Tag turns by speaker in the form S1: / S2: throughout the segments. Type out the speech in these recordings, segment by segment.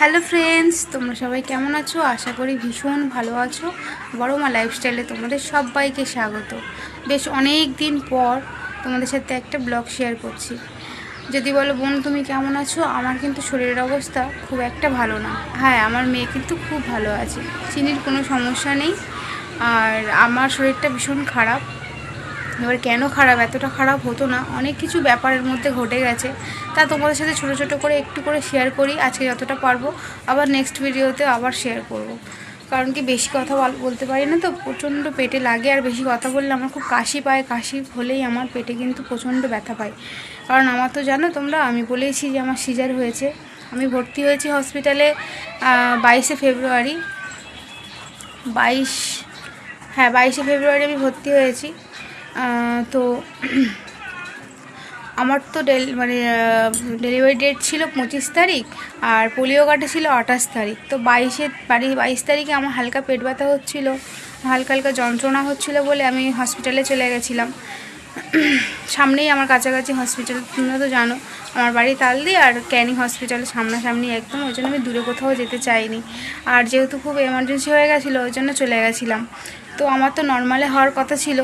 S1: Hello friends, তোমরা সবাই কেমন আছো? আশা করি ভীষণ ভালো আছো। বড় মা লাইফস্টাইলে তোমাদের সবাইকে স্বাগত। বেশ অনেক দিন পর তোমাদের সাথে একটা ব্লগ শেয়ার করছি। যদি বলো বোন তুমি কেমন আছো, আমার কিন্তু শরীরের অবস্থা খুব একটা ভালো না। হ্যাঁ, আমার মেয়ে কিন্তু খুব ভালো আছে, চিনির কোনো সমস্যা নেই। আর আমার শরীরটা ভীষণ খারাপ। এবার কেন খারাপ, এতটা খারাপ হতো না, অনেক কিছু ব্যাপারের মধ্যে ঘটে গেছে। তা তোমাদের সাথে ছোটো ছোটো করে একটু করে শেয়ার করি আজকে যতটা পারবো। আবার নেক্সট ভিডিওতে আবার শেয়ার করব। কারণ কি বেশি কথা বলতে পারি না তো, প্রচণ্ড পেটে লাগে। আর বেশি কথা বললে আমার খুব কাশি পায়, কাশি হলেই আমার পেটে কিন্তু প্রচণ্ড ব্যথা পায়। কারণ আমার তো জানো তোমরা, আমি বলেইছি যে আমার সিজার হয়েছে। আমি ভর্তি হয়েছি হসপিটালে 22শে ফেব্রুয়ারি। 22, হ্যাঁ 22শে ফেব্রুয়ারি আমি ভর্তি হয়েছি। তো আমার তো ডেলিভারি ডেট ছিল 25 তারিখ, আর পোলিও কার্ডে ছিল 28 তারিখ। তো 22 তারিখে আমার হালকা পেট ব্যথা হচ্ছিলো, হালকা হালকা যন্ত্রণা হচ্ছিলো বলে আমি হসপিটালে চলে গেছিলাম। সামনেই আমার কাছাকাছি হসপিটাল, তোমরা তো জানো আমার বাড়ি তালদি, আর ক্যানিং হসপিটালের সামনাসামনি একদম। ওই জন্য আমি দূরে কোথাও যেতে চাইনি। আর যেহেতু খুব এমার্জেন্সি হয়ে গেছিলো ওই জন্য চলে গেছিলাম। তো আমার তো নর্মালে হওয়ার কথা ছিল,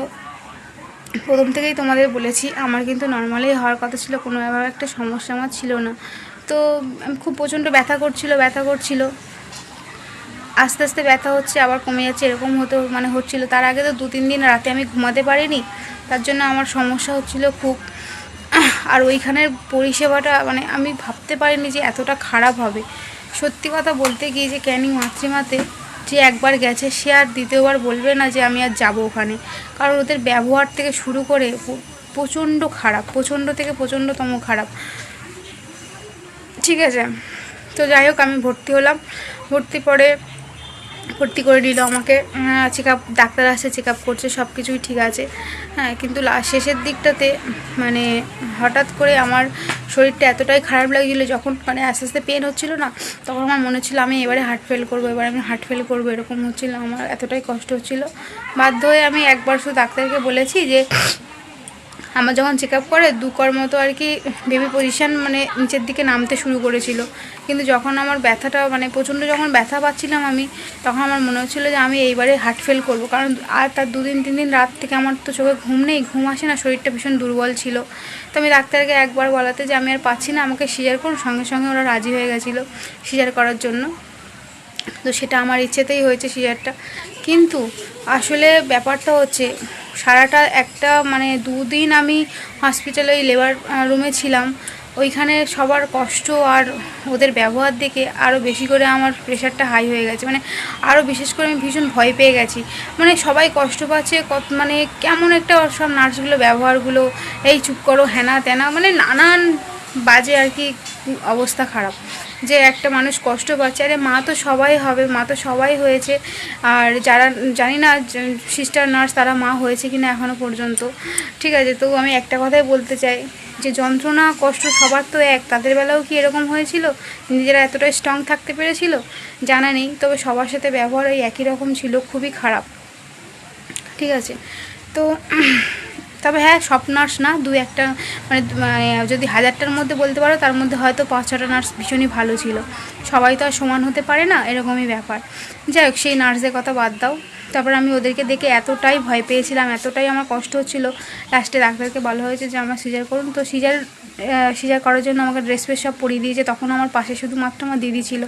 S1: প্রথম থেকেই তোমাদের বলেছি আমার কিন্তু নর্মালেই হওয়ার কথা ছিল, কোনোভাবে একটা সমস্যা আমার ছিল না। তো খুব প্রচণ্ড ব্যথা করছিল, আস্তে আস্তে ব্যথা হচ্ছে আবার কমে যাচ্ছে, এরকম হচ্ছিলো। তার আগে তো 2-3 দিন রাতে আমি ঘুমাতে পারিনি, তার জন্য আমার সমস্যা হচ্ছিল খুব। আর ওইখানের পরিষেবাটা আমি ভাবতে পারিনি যে এতটা খারাপ হবে। সত্যি কথা বলতে গিয়ে যে ক্যানিং মাতৃমাতে যে একবার গেছে সে আর দ্বিতীয়বার বলবে না যে আমি আর যাব ওখানে। কারণ ওদের ব্যবহার থেকে শুরু করে প্রচণ্ড খারাপ, প্রচণ্ড থেকে প্রচণ্ডতম খারাপ। ঠিক আছে, তো যাই হোক আমি ভর্তি হলাম। ভর্তি করে নিল আমাকে। চেক আপ, ডাক্তার আসে, চেক আপ করছে, সব কিছুই ঠিক আছে। হ্যাঁ, কিন্তু শেষের দিকটাতে হঠাৎ করে আমার শরীরটা এতটাই খারাপ লাগছিলো, যখন আস্তে আস্তে পেন হচ্ছিলো না, তখন আমার মনে হচ্ছিলো আমি এবারে হার্ট ফেল করবো, এরকম হচ্ছিলো। আমার এতটাই কষ্ট হচ্ছিলো, বাধ্য হয়ে আমি একবার শুধু ডাক্তারকে বলেছি যে আমার যখন চেক আপ করে 2 মতো আর কি বেবি পজিশান নিচের দিকে নামতে শুরু করেছিল। কিন্তু যখন আমার ব্যথাটা প্রচণ্ড যখন ব্যথা পাচ্ছিলাম আমি, তখন আমার মনে হচ্ছিলো যে আমি এইবারে হার্ট ফেল করবো। কারণ আর তার 2-3 দিন রাত থেকে আমার তো চোখে ঘুম আসে না, শরীরটা ভীষণ দুর্বল ছিল। তো আমি ডাক্তারকে একবার বলাতে যে আমি আর পাচ্ছি না, আমাকে সিজার করুন, সঙ্গে সঙ্গে ওরা রাজি হয়ে গেছিলো সিজার করার জন্য। তো সেটা আমার ইচ্ছেতেই হয়েছে সিজারটা। কিন্তু আসলে ব্যাপারটা হচ্ছে সারাটা একটা 2 দিন আমি হসপিটালে ওই লেবার রুমে ছিলাম। ওইখানে সবার কষ্ট আর ওদের ব্যবহার দেখে আরও বেশি করে আমার প্রেশারটা হাই হয়ে গেছে। আরও বিশেষ করে আমি ভীষণ ভয় পেয়ে গেছি। সবাই কষ্ট পাচ্ছে, কেমন একটা সব নার্সগুলো ব্যবহারগুলো, এই চুপ করো, হ্যানা ত্যানা, নানান বাজে আর কি অবস্থা খারাপ। যে একটা মানুষ কষ্ট পাচ্ছে, আরে মা তো সবাই হবে, মা তো সবাই হয়েছে। আর যারা জানি না সিস্টার নার্স তারা মা হয়েছে কিনা এখনও পর্যন্ত। ঠিক আছে, তো আমি একটা কথাই বলতে চাই যে যন্ত্রণা কষ্ট সবার তো এক, তাদের বেলাও কি এরকম হয়েছিল? নিজেরা এতটা স্ট্রং থাকতে পেরেছিল জানা নেই, তবে সবার সাথে ব্যবহার ওই একই রকম ছিল, খুবই খারাপ। ঠিক আছে, তো তবে হ্যাঁ, সব নার্স না, 2-1টা যদি 1000টার মধ্যে বলতে পারো তার মধ্যে হয়তো 5-6টা নার্স ভীষণই ভালো ছিল। সবাই তো আর সমান হতে পারে না, এরকমই ব্যাপার। যাই হোক, সেই নার্সদের কথা বাদ দাও। তারপর আমি ওদেরকে দেখে এতটাই ভয় পেয়েছিলাম, এতটাই আমার কষ্ট হচ্ছিলো, লাস্টে ডাক্তারকে বলা হয়েছে যে আমার সিজার করুন। তো সিজার করার জন্য আমাকে ড্রেস ফ্রেস সব পরিয়ে দিয়েছে। তখন আমার পাশে শুধুমাত্র আমার দিদি ছিল,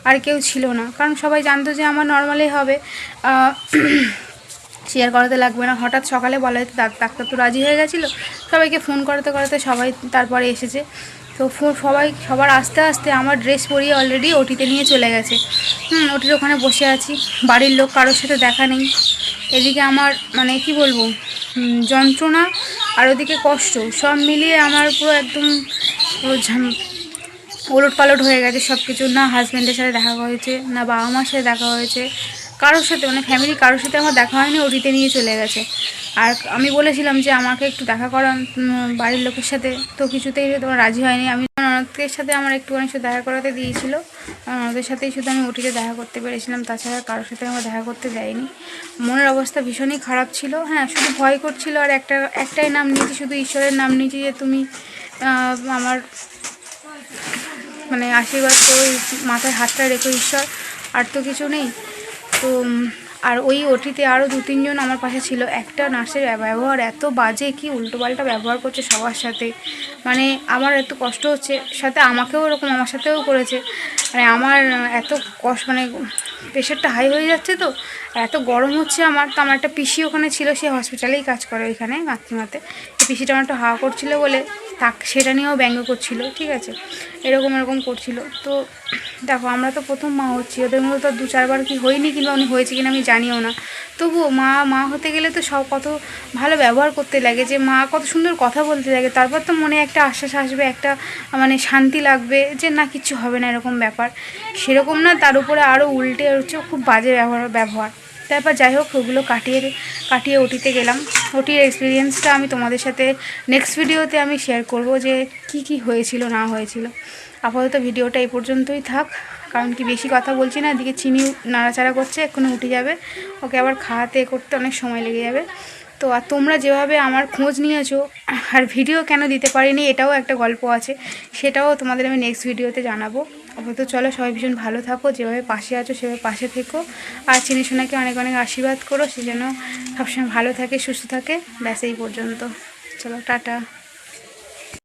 S1: আর কেউ ছিল না। কারণ সবাই জানতো যে আমার নর্মালি হবে, শেয়ার করাতে লাগবে না। হঠাৎ সকালে বলা হয়তো ডাক্তার তো রাজি হয়ে গেছিলো। সবাইকে ফোন করাতে করাতে সবাই তারপরে এসেছে। তো সবার আস্তে আস্তে আমার ড্রেস পরিয়ে অলরেডি ওটিতে নিয়ে চলে গেছে। ওটির ওখানে বসে আছি, বাড়ির লোক কারোর সাথে দেখা নেই। এদিকে আমার কি বলবো, যন্ত্রণা আর ওদিকে কষ্ট, সব মিলিয়ে আমার পুরো একদম পুরো ওলট পালট হয়ে গেছে সব কিছু। না হাজব্যান্ডের সাথে দেখা হয়েছে, না বাবা মার সাথে দেখা হয়েছে, কারোর সাথে ফ্যামিলি কারোর সাথে আমার দেখা হয়নি, ওটিতে নিয়ে চলে গেছে। আর আমি বলেছিলাম যে আমাকে একটু দেখা করান বাড়ির লোকের সাথে, তো কিছুতেই তোমার রাজি হয়নি। আমি ননদের সাথে আমার একটুখানি শুধু দেখা করাতে দিয়েছিল, ওদের সাথেই শুধু আমি ওটিতে দেখা করতে পেরেছিলাম, তাছাড়া কারোর সাথে আমার দেখা করতে দেয়নি। মনের অবস্থা ভীষণই খারাপ ছিল। হ্যাঁ, শুধু ভয় করছিল, আর একটাই নাম নিয়েছি, শুধু ঈশ্বরের নাম নিয়েছি যে তুমি আমার মানে আশীর্বাদ করো, মাথায় হাতটা রেখো ঈশ্বর, আর তো কিছু নেই। তো আর ওই ওটিতে আরও 2-3 জন আমার পাশে ছিল। একটা নার্সের ব্যবহার এত বাজে, কি উল্টোপাল্টা ব্যবহার করছে সবার সাথে, মানে আমার এত কষ্ট হচ্ছে, সাথে আমাকেও ওরকম আমার সাথেও করেছে। মানে আমার এত কষ্ট, মানে প্রেশারটা হাই হয়ে যাচ্ছে, তো এত গরম হচ্ছে আমার। তো আমার একটা পিসি ওখানে ছিল, সে হসপিটালেই কাজ করে ওইখানে মাতৃমাতে। এই পিসিটা আমার একটু হাওয়া করছিলো বলে সেটা নিয়েও ব্যঙ্গ করছিল, ঠিক আছে, এরকম করছিল। তো দেখো আমরা তো প্রথম মা হচ্ছি, ওদের মধ্যে তো 2-4 বার কি হয়নি, কিংবা উনি হয়েছে কিনা আমি জানিও না। তবুও মা হতে গেলে তো সব কত ভালো ব্যবহার করতে লাগে, যে মা কত সুন্দর কথা বলতে লাগে, তারপর তো মনে একটা আশ্বাস আসবে, একটা মানে শান্তি লাগবে যে না কিচ্ছু হবে না, এরকম ব্যাপার। সেরকম না, তার উপরে আরও উল্টে হচ্ছে খুব বাজে ব্যবহার। তারপর যাই হোক ওগুলো কাটিয়ে ওটিতে গেলাম। ওটির এক্সপিরিয়েন্সটা আমি তোমাদের সাথে নেক্সট ভিডিওতে আমি শেয়ার করব, যে কি হয়েছিল না হয়েছিল। আপাতত ভিডিওটা এই পর্যন্তই থাক, কারণ কি বেশি কথা বলছি না, এদিকে চিনি নাড়াচাড়া করছে, এক্ষুনি উঠে যাবে, ওকে আবার খাওয়াতে করতে অনেক সময় লেগে যাবে। তো আর তোমরা যেভাবে আমার খোঁজ নিয়েছো, আর ভিডিও কেন দিতে পারিনি এটাও একটা গল্প আছে, সেটাও তোমাদের আমি নেক্সট ভিডিওতে জানাবো। আপাতত চলো, সবাই ভীষণ ভালো থাকো, যেভাবে পাশে আছো সেভাবে পাশে থেকো, আর চিনি সোনাকে অনেক অনেক আশীর্বাদ করো, সে যেন সবসময় ভালো থাকে, সুস্থ থাকে। ব্যাস এই পর্যন্ত, চলো টাটা।